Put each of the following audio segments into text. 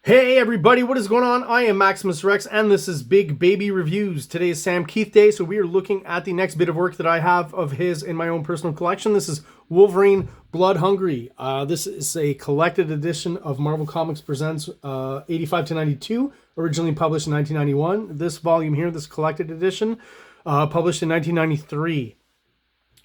Hey everybody, what is going on? I am Maximus Rex and this is Big Baby Reviews. Today is Sam Kieth Day, so we are looking at the next bit of work that I have of his in my own personal collection. This is Wolverine Blood Hungry. This is a collected edition of Marvel Comics Presents 85 to 92, originally published in 1991. This volume here, this collected edition, published in 1993.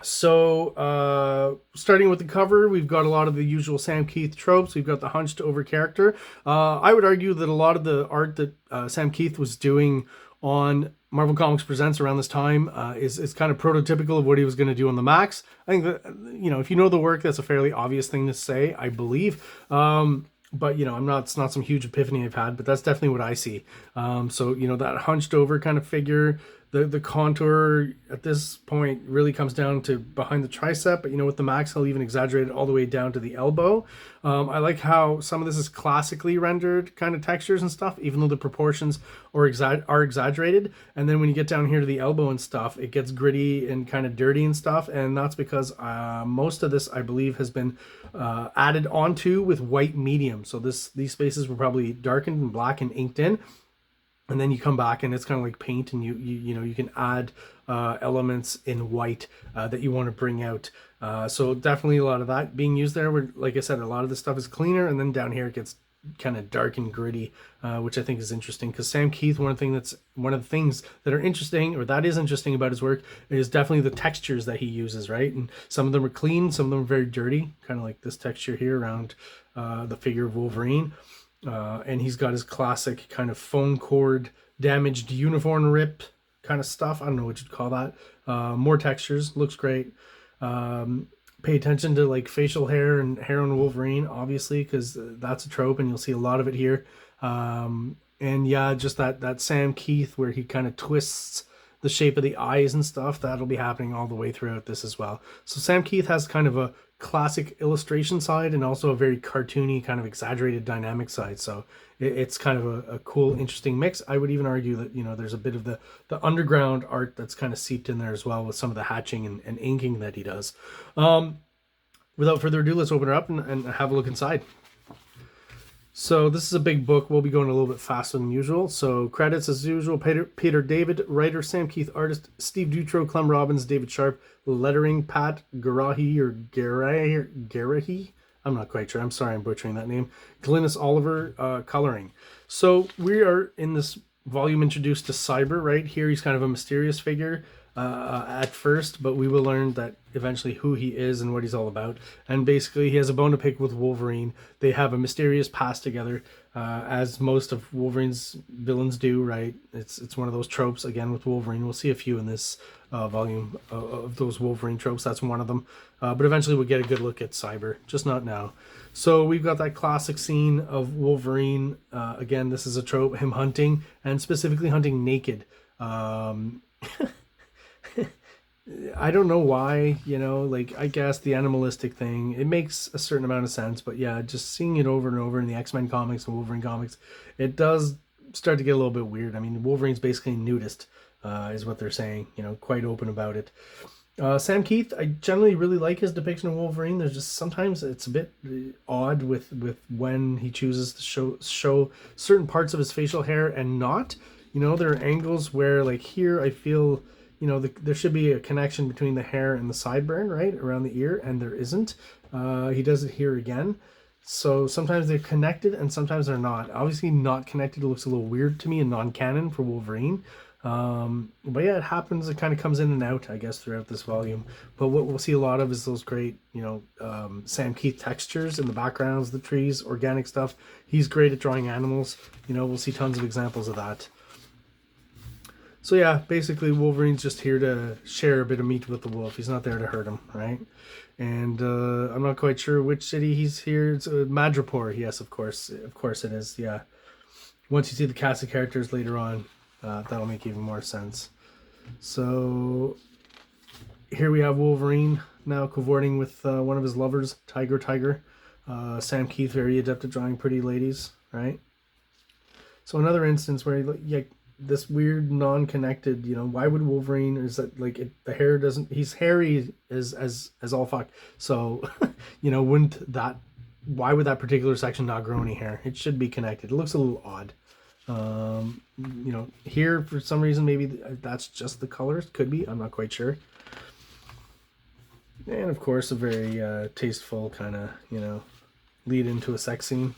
So, starting with the cover, we've got a lot of the usual Sam Kieth tropes. We've got the hunched over character. I would argue that a lot of the art that Sam Kieth was doing on Marvel Comics Presents around this time is kind of prototypical of what he was going to do on the Max. I think that, if you know the work, that's a fairly obvious thing to say, I believe. But, it's not some huge epiphany I've had, but that's definitely what I see. So, that hunched over kind of figure, the contour at this point really comes down to behind the tricep, but with the Max, I'll even exaggerate it all the way down to the elbow. I like how some of this is classically rendered kind of textures and stuff, even though the proportions are exaggerated. And then when you get down here to the elbow and stuff, it gets gritty and kind of dirty and stuff. And that's because most of this, I believe, has been added onto with white medium. So these spaces were probably darkened and black and inked in. And then you come back and it's kind of like paint, and you can add elements in white that you want to bring out. So definitely a lot of that being used there. Where, like I said, a lot of this stuff is cleaner, and then down here it gets kind of dark and gritty, which I think is interesting. Because Sam Kieth, one of the things that are interesting, or that is interesting about his work, is definitely the textures that he uses, right? And some of them are clean, some of them are very dirty, kind of like this texture here around the figure of Wolverine. And he's got his classic kind of phone cord damaged uniform rip kind of stuff. I don't know what you'd call that. More textures, looks great. Pay attention to like facial hair and hair on Wolverine, obviously, because that's a trope and you'll see a lot of it here. And yeah, just that Sam Kieth where he kind of twists the shape of the eyes and stuff, that'll be happening all the way throughout this as well. So Sam Kieth has kind of a classic illustration side and also a very cartoony kind of exaggerated dynamic side. So it's kind of a cool, interesting mix. I would even argue that, there's a bit of the underground art that's kind of seeped in there as well with some of the hatching and inking that he does. Without further ado, let's open her up and have a look inside. So this is a big book. We'll be going a little bit faster than usual. So credits as usual: Peter David, writer Sam Kieth, artist Steve Dutro, Clem Robbins, David Sharp, lettering Pat Garahi or Garahi. I'm not quite sure. I'm sorry, I'm butchering that name. Glynis Oliver, coloring. So we are in this volume introduced to Cyber right here. He's kind of a mysterious figure at first, but we will learn that eventually who he is and what he's all about. And basically he has a bone to pick with Wolverine. They have a mysterious past together, as most of Wolverine's villains do, right? It's one of those tropes again with Wolverine. We'll see a few in this volume of those Wolverine tropes. That's one of them, but eventually we'll get a good look at Cyber, just not now. So we've got that classic scene of Wolverine, again, this is a trope, him hunting, and specifically hunting naked. I don't know why, I guess the animalistic thing, it makes a certain amount of sense, but yeah, just seeing it over and over in the X-Men comics and Wolverine comics, it does start to get a little bit weird. I mean, Wolverine's basically nudist, is what they're saying, quite open about it. Sam Kieth, I generally really like his depiction of Wolverine. There's just sometimes it's a bit odd with when he chooses to show certain parts of his facial hair and not. There are angles where, like here, I feel there should be a connection between the hair and the sideburn, right, around the ear, and there isn't. He does it here again. So sometimes they're connected and sometimes they're not. Obviously not connected looks a little weird to me and non-canon for Wolverine. But yeah, it happens. It kind of comes in and out, I guess, throughout this volume. But what we'll see a lot of is those great, Sam Kieth textures in the backgrounds, the trees, organic stuff. He's great at drawing animals. We'll see tons of examples of that. So yeah, basically Wolverine's just here to share a bit of meat with the wolf. He's not there to hurt him, right? And I'm not quite sure which city he's here. It's Madripoor, yes, of course it is, yeah. Once you see the cast of characters later on, that'll make even more sense. So here we have Wolverine now cavorting with one of his lovers, Tiger. Sam Kieth, very adept at drawing pretty ladies, right? So another instance where this weird non-connected, why would Wolverine, is that the hair doesn't, he's hairy as all fuck, so wouldn't that why would that particular section not grow any hair? It should be connected. It looks a little odd. You know, here for some reason, maybe that's just the colors. Could be. I'm not quite sure. And of course, a very tasteful kind of, you know, lead into a sex scene.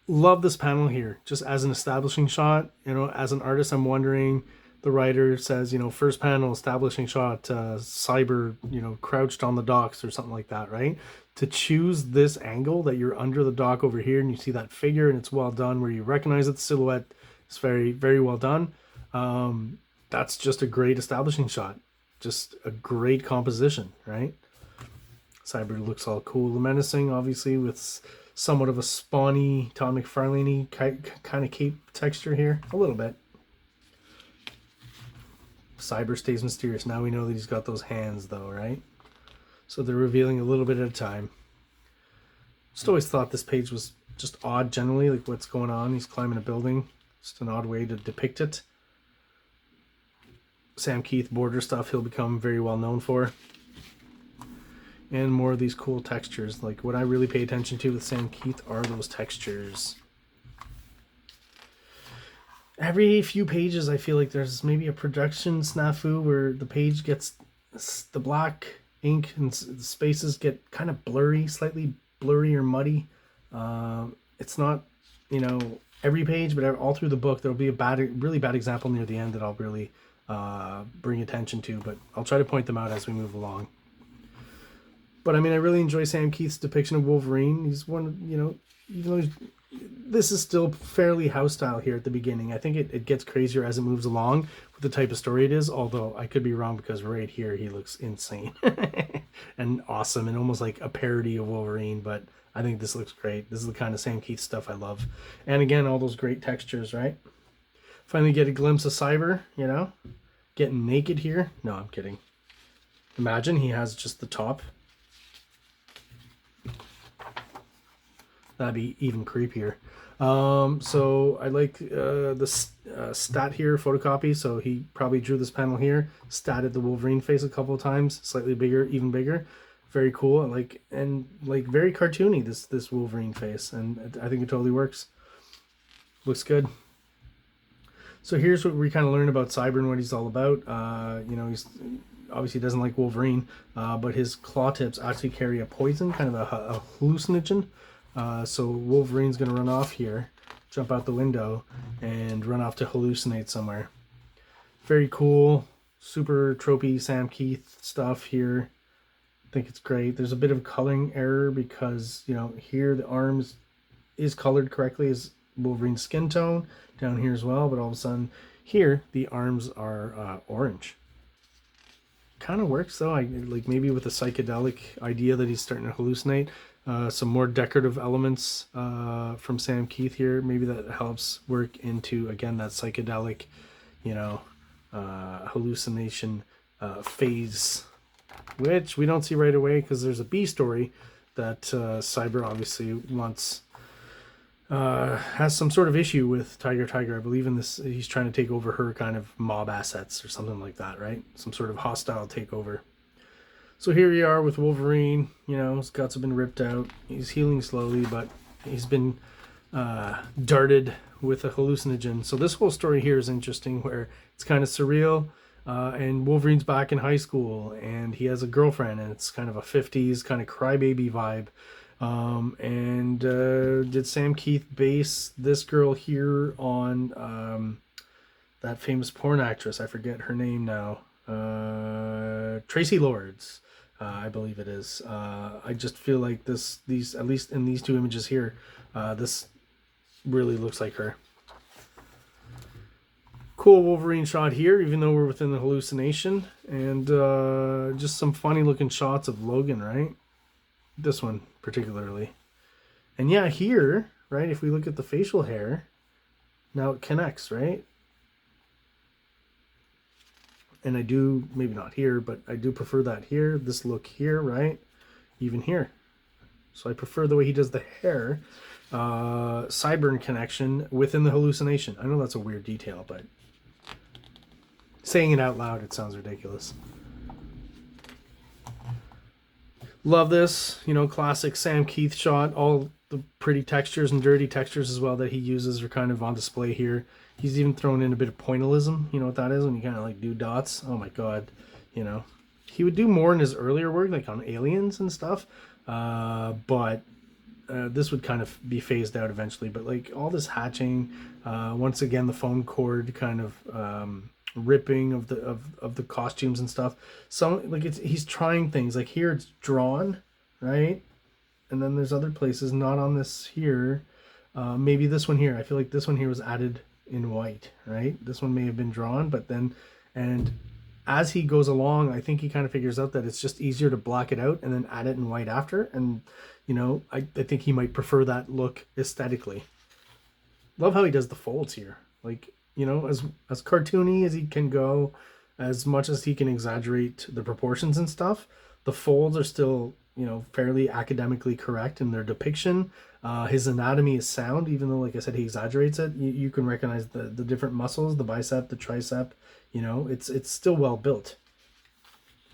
Love this panel here, just as an establishing shot. You know, as an artist, I'm wondering, the writer says, you know, first panel, establishing shot, Cyber, you know, crouched on the docks or something like that, right? To choose this angle that you're under the dock over here and you see that figure and it's well done, where you recognize that the silhouette is very, very well done. That's just a great establishing shot. Just a great composition, right? Cyber looks all cool and menacing, obviously, with somewhat of a spawny, Todd McFarlane-y kind of cape texture here. A little bit. Cyber stays mysterious. Now we know that he's got those hands, though, right? So they're revealing a little bit at a time. Just always thought this page was just odd generally, like what's going on. He's climbing a building. Just an odd way to depict it. Sam Kieth border stuff he'll become very well known for. And more of these cool textures. Like what I really pay attention to with Sam Kieth are those textures. Every few pages I feel like there's maybe a production snafu where the page gets, the black ink and the spaces get kind of blurry, slightly blurry or muddy. It's not, you know, every page, but all through the book there'll be a really bad example near the end that I'll really bring attention to, but I'll try to point them out as we move along. But I mean, I really enjoy Sam Kieth's depiction of Wolverine. He's one, you know, even though this is still fairly house style here at the beginning. I think it gets crazier as it moves along with the type of story it is, although I could be wrong because right here he looks insane and awesome and almost like a parody of Wolverine, but I think this looks great. This is the kind of Sam Kieth stuff I love. And again, all those great textures, right? Finally get a glimpse of Cyber, you know, getting naked here. No, I'm kidding. Imagine he has just the top. That'd be even creepier. So I like the stat here, photocopy. So he probably drew this panel here, statted the Wolverine face a couple of times, slightly bigger, even bigger. Very cool. And very cartoony, this Wolverine face. And I think it totally works. Looks good. So here's what we kind of learn about Cyber and what he's all about. You know, he's obviously doesn't like Wolverine, but his claw tips actually carry a poison, kind of a hallucinogen. So Wolverine's going to run off here, jump out the window, and run off to hallucinate somewhere. Very cool, super tropey Sam Kieth stuff here. I think it's great. There's a bit of coloring error because, you know, here the arms is colored correctly as Wolverine's skin tone, down here as well, but all of a sudden here the arms are orange. Kind of works though. Like maybe with a psychedelic idea that he's starting to hallucinate. Some more decorative elements from Sam Kieth here. Maybe that helps work into, again, that psychedelic, you know, hallucination phase, which we don't see right away because there's a B story that Cyber obviously wants, has some sort of issue with Tiger. I believe in this, he's trying to take over her kind of mob assets or something like that, right? Some sort of hostile takeover. So here we are with Wolverine, you know, his guts have been ripped out. He's healing slowly, but he's been darted with a hallucinogen. So this whole story here is interesting where it's kind of surreal. And Wolverine's back in high school and he has a girlfriend and it's kind of a 50s kind of crybaby vibe. Did Sam Kieth base this girl here on that famous porn actress? I forget her name now. Tracy Lords. I believe it is. I just feel like these at least in these two images here, this really looks like her. Cool Wolverine shot here, even though we're within the hallucination, and just some funny looking shots of Logan, right? This one particularly. And yeah, here, right, if we look at the facial hair, now it connects, right? And I do, maybe not here, but I do prefer that here. This look here, right? Even here. So I prefer the way he does the hair. Cyber connection within the hallucination. I know that's a weird detail, but saying it out loud, it sounds ridiculous. Love this, you know, classic Sam Keith shot. All the pretty textures and dirty textures as well that he uses are kind of on display here. He's even thrown in a bit of pointillism. You know what that is? When you kind of like do dots. Oh my god, you know. He would do more in his earlier work, like on Aliens and stuff. But this would kind of be phased out eventually. But like all this hatching, once again the phone cord kind of ripping of the costumes and stuff. Some like he's trying things. Like here it's drawn, right? And then there's other places not on this here. Maybe this one here. I feel like this one here was added in white, right? This one may have been drawn, but then and as he goes along, I think he kind of figures out that it's just easier to black it out and then add it in white after. And, you know, I think he might prefer that look aesthetically. Love how he does the folds here. Like, you know, as cartoony as he can go, as much as he can exaggerate the proportions and stuff, the folds are still, you know, fairly academically correct in their depiction. His anatomy is sound, even though, like I said, he exaggerates it. You can recognize the different muscles, the bicep, the tricep. You know, it's still well built.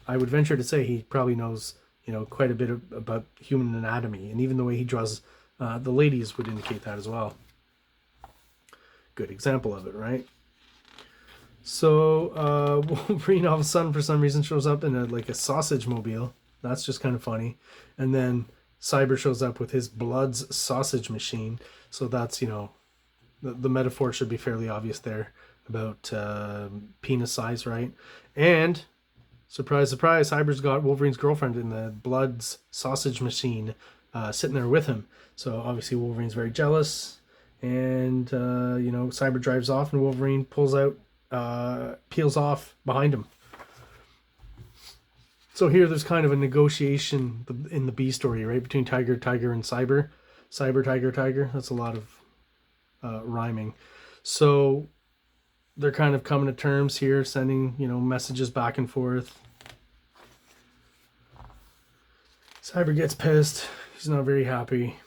I would venture to say he probably knows, you know, quite a bit about human anatomy, and even the way he draws the ladies would indicate that as well. Good example of it, right? So Wolverine all of a sudden, for some reason, shows up in a sausage mobile. That's just kind of funny. And then Cyber shows up with his Blood's sausage machine. So that's, you know, the metaphor should be fairly obvious there about penis size, right? And surprise, surprise, Cyber's got Wolverine's girlfriend in the Blood's sausage machine sitting there with him. So obviously Wolverine's very jealous. And, you know, Cyber drives off and Wolverine pulls out, peels off behind him. So here there's kind of a negotiation in the B story, right? Between Tiger, and Cyber. Cyber, Tiger. That's a lot of rhyming. So they're kind of coming to terms here, sending, you know, messages back and forth. Cyber gets pissed. He's not very happy.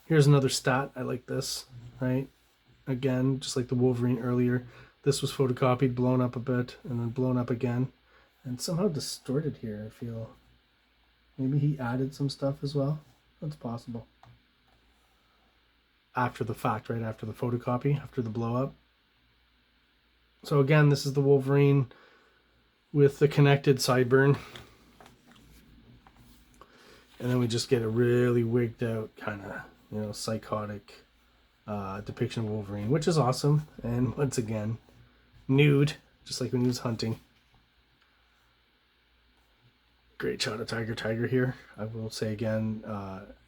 Here's another stat. I like this, right? Again, just like the Wolverine earlier. This was photocopied, blown up a bit, and then blown up again. And somehow distorted here, I feel. Maybe he added some stuff as well. That's possible. After the fact, right? After the photocopy, after the blow up. So again, this is the Wolverine with the connected sideburn. And then we just get a really wigged out kind of, you know, psychotic depiction of Wolverine, which is awesome. And once again, nude, just like when he was hunting. Great shot of Tiger here. I will say again,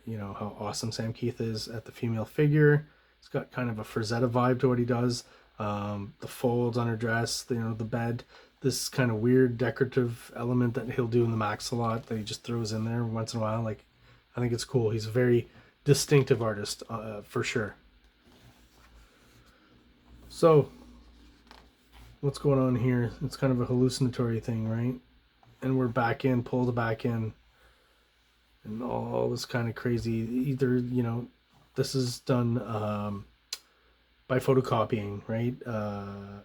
you know, how awesome Sam Keith is at the female figure. He's got kind of a Frazetta vibe to what he does. The folds on her dress, you know, the bed, this kind of weird decorative element that he'll do in the Max a lot that he just throws in there once in a while. Like, I think it's cool. He's a very distinctive artist, for sure. So, what's going on here? It's kind of a hallucinatory thing, right? And we're back in, pulled back in, and all this kind of crazy. Either, you know, this is done by photocopying, right?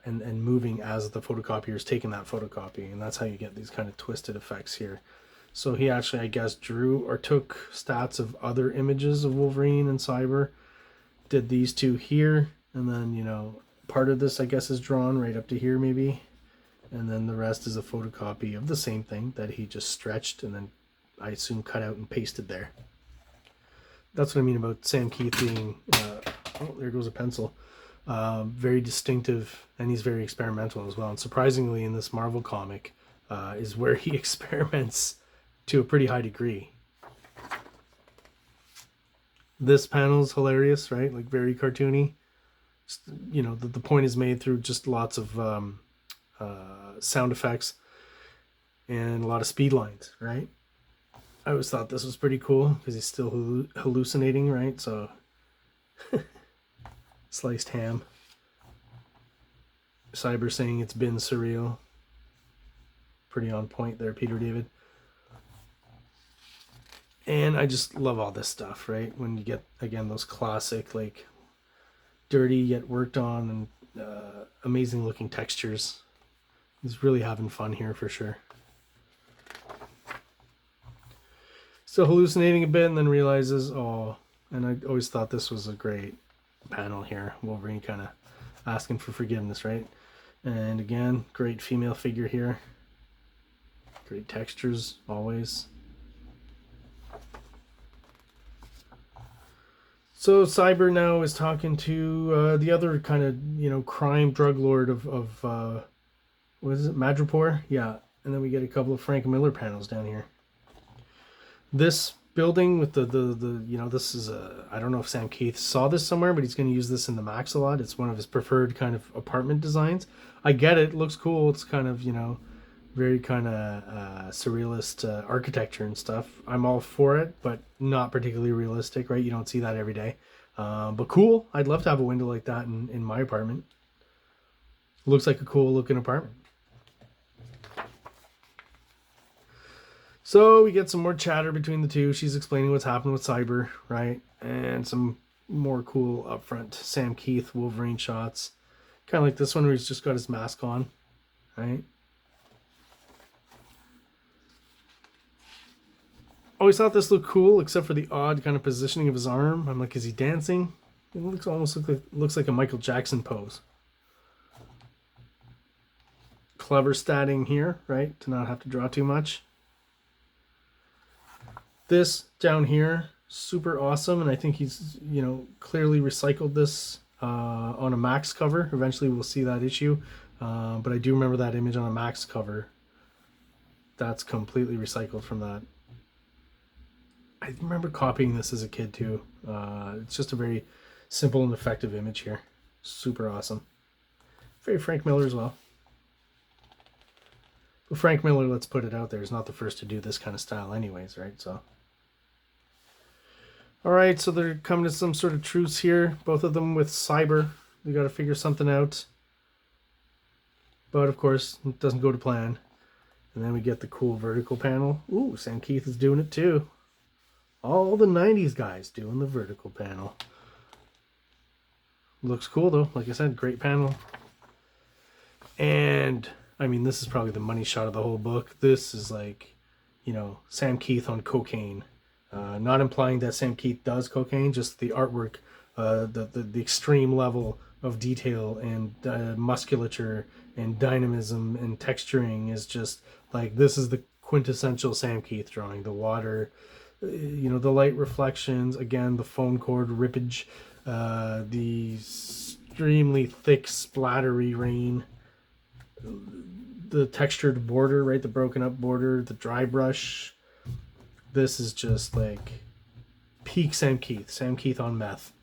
And moving as the photocopier is taking that photocopy. And that's how you get these kind of twisted effects here. So he actually, I guess, drew or took stats of other images of Wolverine and Cyber, did these two here, and then, you know, part of this, I guess, is drawn right up to here maybe. And then the rest is a photocopy of the same thing that he just stretched and then, I assume, cut out and pasted there. That's what I mean about Sam Keith being, oh, there goes a pencil. Very distinctive, and he's very experimental as well. And surprisingly, in this Marvel comic, is where he experiments to a pretty high degree. This panel's hilarious, right? Like very cartoony. Just, you know, the point is made through just lots of sound effects and a lot of speed lines, right? I always thought this was pretty cool because he's still hallucinating, right? So sliced ham. Cyber saying it's been surreal. Pretty on point there, Peter David. And I just love all this stuff, right? When you get, again, those classic, like, dirty yet worked on and amazing looking textures. He's really having fun here for sure. Still hallucinating a bit, and then realizes, oh, and I always thought this was a great panel here. Wolverine kind of asking for forgiveness, right? And again, great female figure here. Great textures, always. So Cyber now is talking to the other kind of, crime drug lord of what is it, Madripoor? Yeah. And then we get a couple of Frank Miller panels down here. This building with the this is I don't know if Sam Keith saw this somewhere, but he's going to use this in the Max a lot. It's one of his preferred kind of apartment designs. I get it. It looks cool. It's kind of, very kind of surrealist architecture and stuff. I'm all for it, but not particularly realistic, right? You don't see that every day. But cool. I'd love to have a window like that in my apartment. Looks like a cool looking apartment. So we get some more chatter between the two. She's explaining what's happened with Cyber, right? And some more cool upfront Sam Keith Wolverine shots. Kind of like this one where he's just got his mask on, right? Always thought this looked cool, except for the odd kind of positioning of his arm. I'm like, is he dancing? It looks like a Michael Jackson pose. Clever statting here, right? To not have to draw too much. This down here, super awesome, and I think he's, clearly recycled this on a Max cover. Eventually we'll see that issue, but I do remember that image on a Max cover. That's completely recycled from that. I remember copying this as a kid too. It's just a very simple and effective image here. Super awesome. Very Frank Miller as well. But Frank Miller, let's put it out there, is not the first to do this kind of style anyways, right? So, all right, so they're coming to some sort of truce here. Both of them with Cyber. We got to figure something out. But of course, it doesn't go to plan. And then we get the cool vertical panel. Ooh, Sam Keith is doing it too. All the 90s guys doing the vertical panel. Looks cool though. Like I said, great panel. And I mean, this is probably the money shot of the whole book. This is like, Sam Keith on cocaine. Not implying that Sam Keith does cocaine, just the artwork, the extreme level of detail and musculature and dynamism and texturing is just like, this is the quintessential Sam Keith drawing. The water, the light reflections, again, the phone cord rippage, the extremely thick splattery rain, the textured border, right? The broken up border, the dry brush. This is just like peak Sam Keith on meth.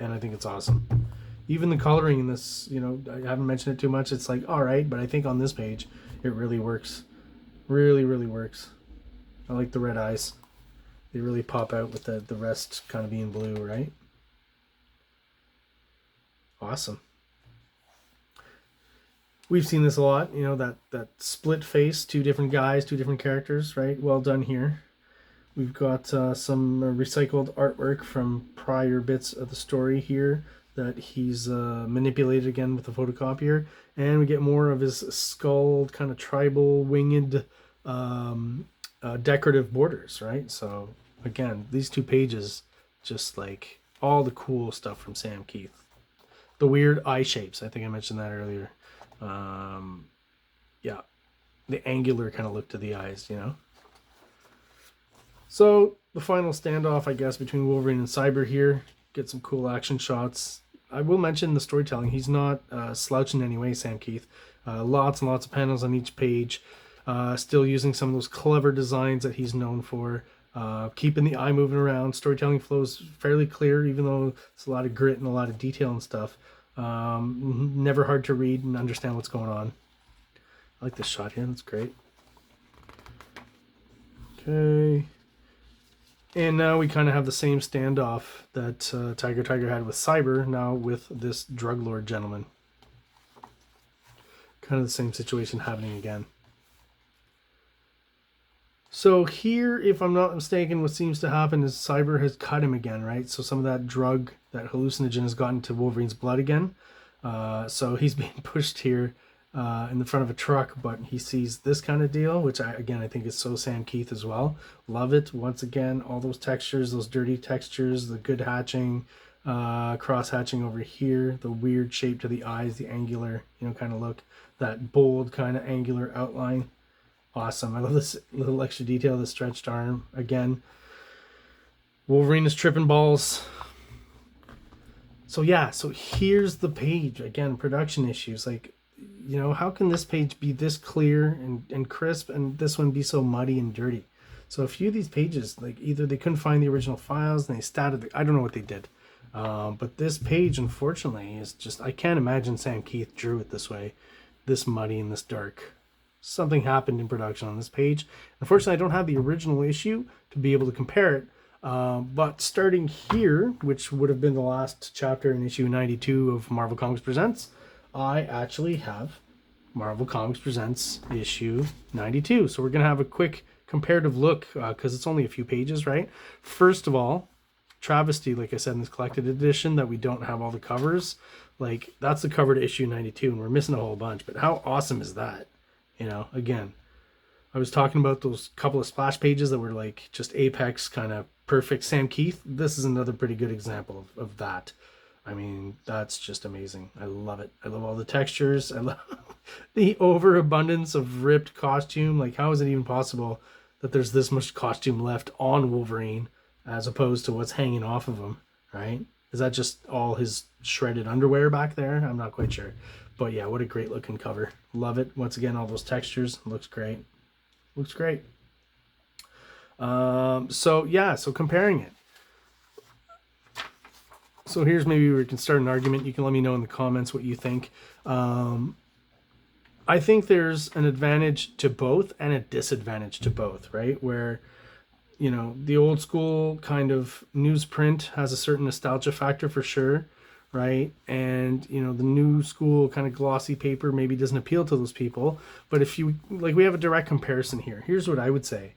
And I think it's awesome. Even the coloring in this, I haven't mentioned it too much. It's like, all right, but I think on this page, it really works. Really, really works. I like the red eyes. They really pop out with the rest kind of being blue, right? Awesome. We've seen this a lot, that split face, two different guys, two different characters, right? Well done here. We've got some recycled artwork from prior bits of the story here that he's manipulated again with the photocopier. And we get more of his skull, kind of tribal, winged, decorative borders, right? So, again, these 2 pages, just like all the cool stuff from Sam Keith. The weird eye shapes, I think I mentioned that earlier. Yeah, the angular kind of look to the eyes, So the final standoff, I guess, between Wolverine and Cyber here. Get some cool action shots. I will mention the storytelling. He's not slouching in any way, Sam Keith. Lots and lots of panels on each page. Still using some of those clever designs that he's known for. Keeping the eye moving around. Storytelling flows fairly clear, even though it's a lot of grit and a lot of detail and stuff. Never hard to read and understand what's going on. I like this shot here. That's great. Okay. And now we kind of have the same standoff that Tiger had with Cyber, now with this drug lord gentleman. Kind of the same situation happening again. So here, if I'm not mistaken, what seems to happen is Cyber has cut him again, right? So some of that drug, that hallucinogen, has gotten to Wolverine's blood again. So he's being pushed here in the front of a truck, but he sees this kind of deal, which I think is so Sam Kieth as well. Love it. Once again, all those textures, those dirty textures, the good hatching, cross hatching over here, the weird shape to the eyes, the angular, kind of look, that bold kind of angular outline. Awesome. I love this little extra detail, the stretched arm. Again, Wolverine is tripping balls. So yeah, so here's the page. Again, production issues. Like, how can this page be this clear and crisp and this one be so muddy and dirty? So a few of these pages, like either they couldn't find the original files and they statted I don't know what they did. But this page, unfortunately, is just, I can't imagine Sam Kieth drew it this way, this muddy and this dark. Something happened in production on this page. Unfortunately, I don't have the original issue to be able to compare it. But starting here, which would have been the last chapter in issue 92 of Marvel Comics Presents, I actually have Marvel Comics Presents issue 92. So we're going to have a quick comparative look because it's only a few pages, right? First of all, travesty, like I said, in this collected edition that we don't have all the covers. Like, that's the cover to issue 92, and we're missing a whole bunch. But how awesome is that? Again, I was talking about those couple of splash pages that were like just apex kind of perfect Sam Kieth. This is another pretty good example of that. I mean, that's just amazing. I love it. I love all the textures. I love the overabundance of ripped costume. Like, how is it even possible that there's this much costume left on Wolverine as opposed to what's hanging off of him, right? Is that just all his shredded underwear back there? I'm not quite sure. But yeah, what a great looking cover. Love it. Once again, all those textures. Looks great. Looks great. So comparing it. So here's maybe we can start an argument. You can let me know in the comments what you think. I think there's an advantage to both and a disadvantage to both, right? Where, the old school kind of newsprint has a certain nostalgia factor for sure, right? And, the new school kind of glossy paper maybe doesn't appeal to those people. But if you, like, we have a direct comparison here. Here's what I would say.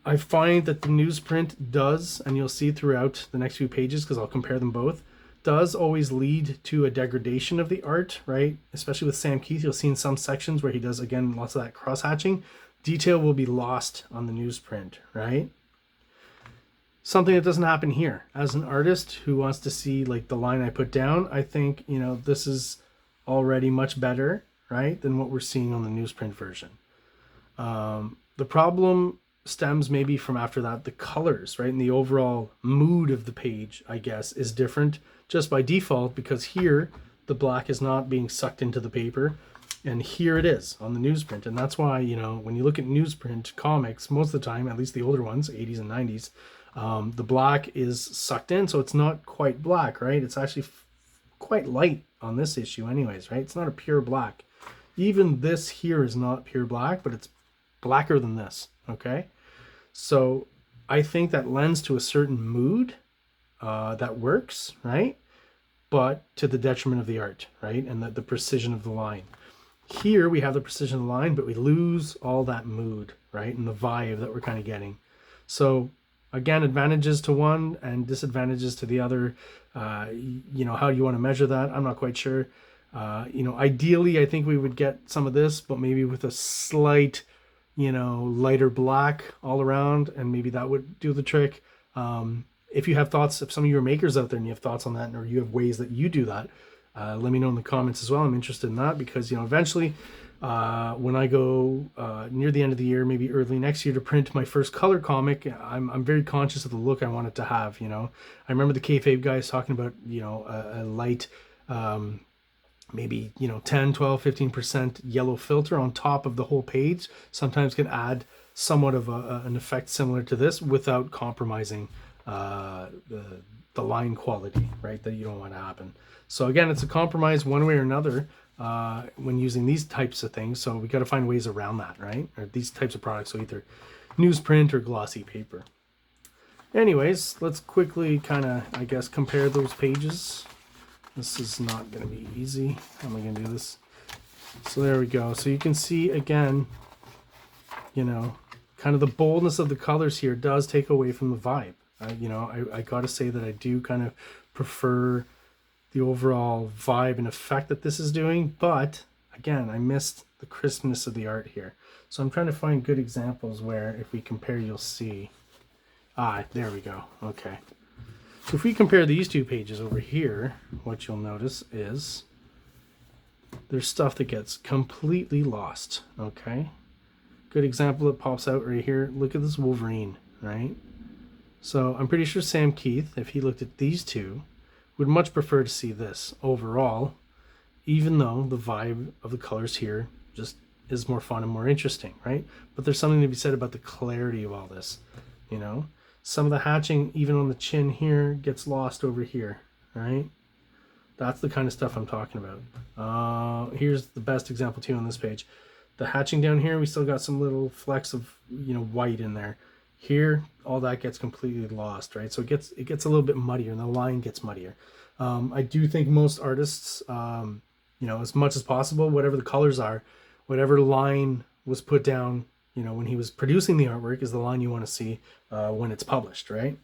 I find that the newsprint does, and you'll see throughout the next few pages because I'll compare them both, does always lead to a degradation of the art, right? Especially with Sam Kieth, you'll see in some sections where he does, again, lots of that cross-hatching. Detail will be lost on the newsprint, right? Something that doesn't happen here. As an artist who wants to see like the line I put down, I think, this is already much better, right, than what we're seeing on the newsprint version. The problem stems maybe from after that, the colors, right? And the overall mood of the page, I guess, is different just by default because here the black is not being sucked into the paper. And here it is on the newsprint. And that's why, when you look at newsprint comics, most of the time, at least the older ones, 80s and 90s, the black is sucked in. So it's not quite black, right? It's actually quite light on this issue anyways, right? It's not a pure black. Even this here is not pure black, but it's blacker than this, okay? So I think that lends to a certain mood that works, right? But to the detriment of the art, right? And the precision of the line. Here we have the precision of the line, but we lose all that mood, right? And the vibe that we're kind of getting. So again, advantages to one and disadvantages to the other. How do you want to measure that? I'm not quite sure. Ideally, I think we would get some of this, but maybe with a slight, lighter black all around, and maybe that would do the trick. If you have thoughts, if some of you are makers out there and you have thoughts on that, or you have ways that you do that, let me know in the comments as well. I'm interested in that because, eventually when I go near the end of the year, maybe early next year to print my first color comic, I'm very conscious of the look I want it to have, I remember the kayfabe guys talking about, a light, maybe, 10, 12, 15% yellow filter on top of the whole page sometimes can add somewhat of an effect similar to this without compromising the line quality, right? That you don't want to happen. So again, it's a compromise one way or another when using these types of things. So we got to find ways around that, right? Or these types of products, so either newsprint or glossy paper. Anyways, let's quickly kind of, I guess, compare those pages. This is not going to be easy. How am I going to do this? So there we go. So you can see again, kind of the boldness of the colors here does take away from the vibe. I got to say that I do kind of prefer the overall vibe and effect that this is doing, but again, I missed the crispness of the art here. So I'm trying to find good examples where if we compare, you'll see. Ah, there we go. Okay. So if we compare these two pages over here, what you'll notice is there's stuff that gets completely lost. Okay. Good example that pops out right here. Look at this Wolverine, right? So I'm pretty sure Sam Kieth, if he looked at these two, would much prefer to see this overall, even though the vibe of the colors here just is more fun and more interesting, right? But there's something to be said about the clarity of all this, you know? Some of the hatching, even on the chin here, gets lost over here, right? That's the kind of stuff I'm talking about. Here's the best example too on this page. The hatching down here, we still got some little flecks of, you know, white in there. Here, all that gets completely lost, right? So it gets a little bit muddier, and the line gets muddier. I do think most artists, you know, as much as possible, whatever the colors are, whatever line was put down, you know, when he was producing the artwork is the line you want to see when it's published, right?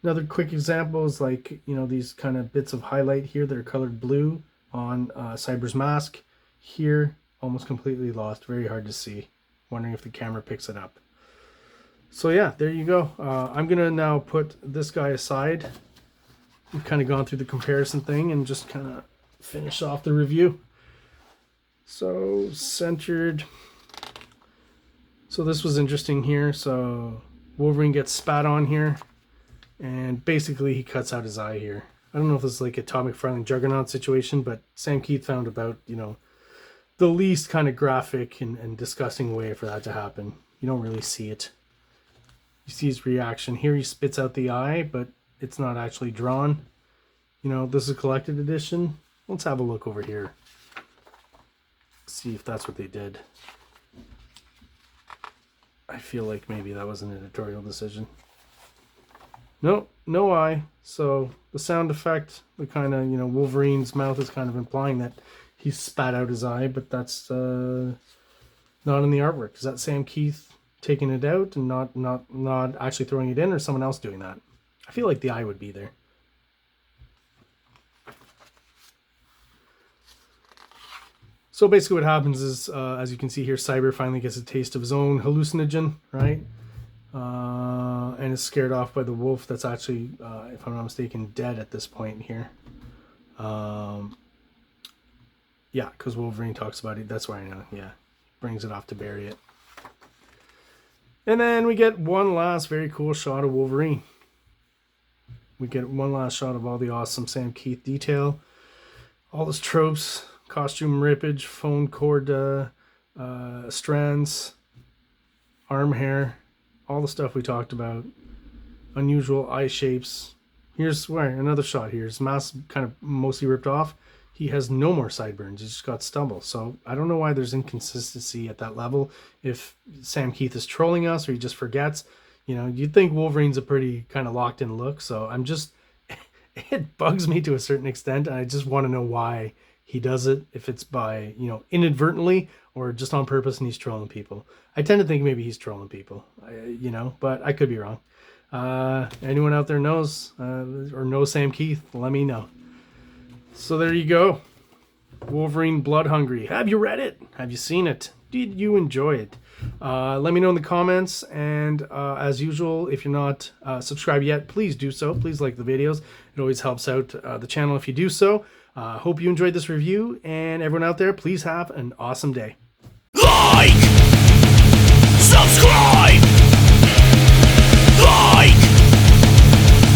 Another quick example is like, you know, these kind of bits of highlight here that are colored blue on Cyber's mask. Here, almost completely lost, very hard to see. Wondering if the camera picks it up. So yeah, there you go. I'm gonna now put this guy aside. We've kind of gone through the comparison thing and just kind of finish off the review. So centered. So this was interesting here. So Wolverine gets spat on here, and basically he cuts out his eye here. I don't know if this is like a Todd McFarlane Juggernaut situation, but Sam Kieth found about, you know, the least kind of graphic and disgusting way for that to happen. You don't really see it. You see his reaction. Here he spits out the eye, but it's not actually drawn. You know, this is a collected edition. Let's have a look over here. See if that's what they did. I feel like maybe that was an editorial decision. Nope, no eye. So the sound effect, the kind of, you know, Wolverine's mouth is kind of implying that he spat out his eye, but that's not in the artwork. Is that Sam Kieth taking it out and not actually throwing it in, or someone else doing that? I feel like the eye would be there. So basically what happens is, as you can see here, Cyber finally gets a taste of his own hallucinogen, right? And is scared off by the wolf that's actually, if I'm not mistaken, dead at this point here. Yeah, because Wolverine talks about it. That's why I know. Yeah, brings it off to bury it. And then we get one last very cool shot of Wolverine. We get one last shot of all the awesome Sam Kieth detail. All his tropes, costume rippage, phone cord strands, arm hair, all the stuff we talked about. Unusual eye shapes. Here's where another shot here. His mask kind of mostly ripped off. He has no more sideburns. He's just got stubble. So I don't know why there's inconsistency at that level. If Sam Kieth is trolling us or he just forgets, you know, you'd think Wolverine's a pretty kind of locked in look. So I'm just, it bugs me to a certain extent. And I just want to know why he does it. If it's by, you know, inadvertently or just on purpose and he's trolling people. I tend to think maybe he's trolling people, you know, but I could be wrong. Anyone out there knows or knows Sam Kieth, let me know. So there you go. Wolverine Blood Hungry. Have you read it? Have you seen it? Did you enjoy it? Let me know in the comments. And as usual, if you're not subscribed yet, please do so. Please like the videos. It always helps out the channel if you do so. Hope you enjoyed this review. And everyone out there, please have an awesome day. Like! Subscribe! Like!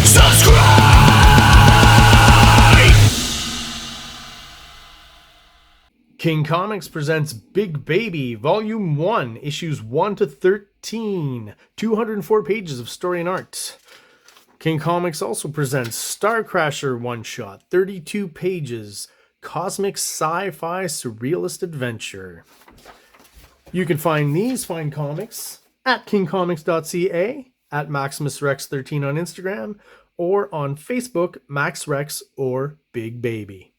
Subscribe! King Comics presents Big Baby, Volume 1, Issues 1 to 13, 204 pages of story and art. King Comics also presents Star Crasher one-shot, 32 pages, cosmic sci-fi surrealist adventure. You can find these fine comics at KingComics.CA, at MaximusRex13 on Instagram, or on Facebook, MaxRex or Big Baby.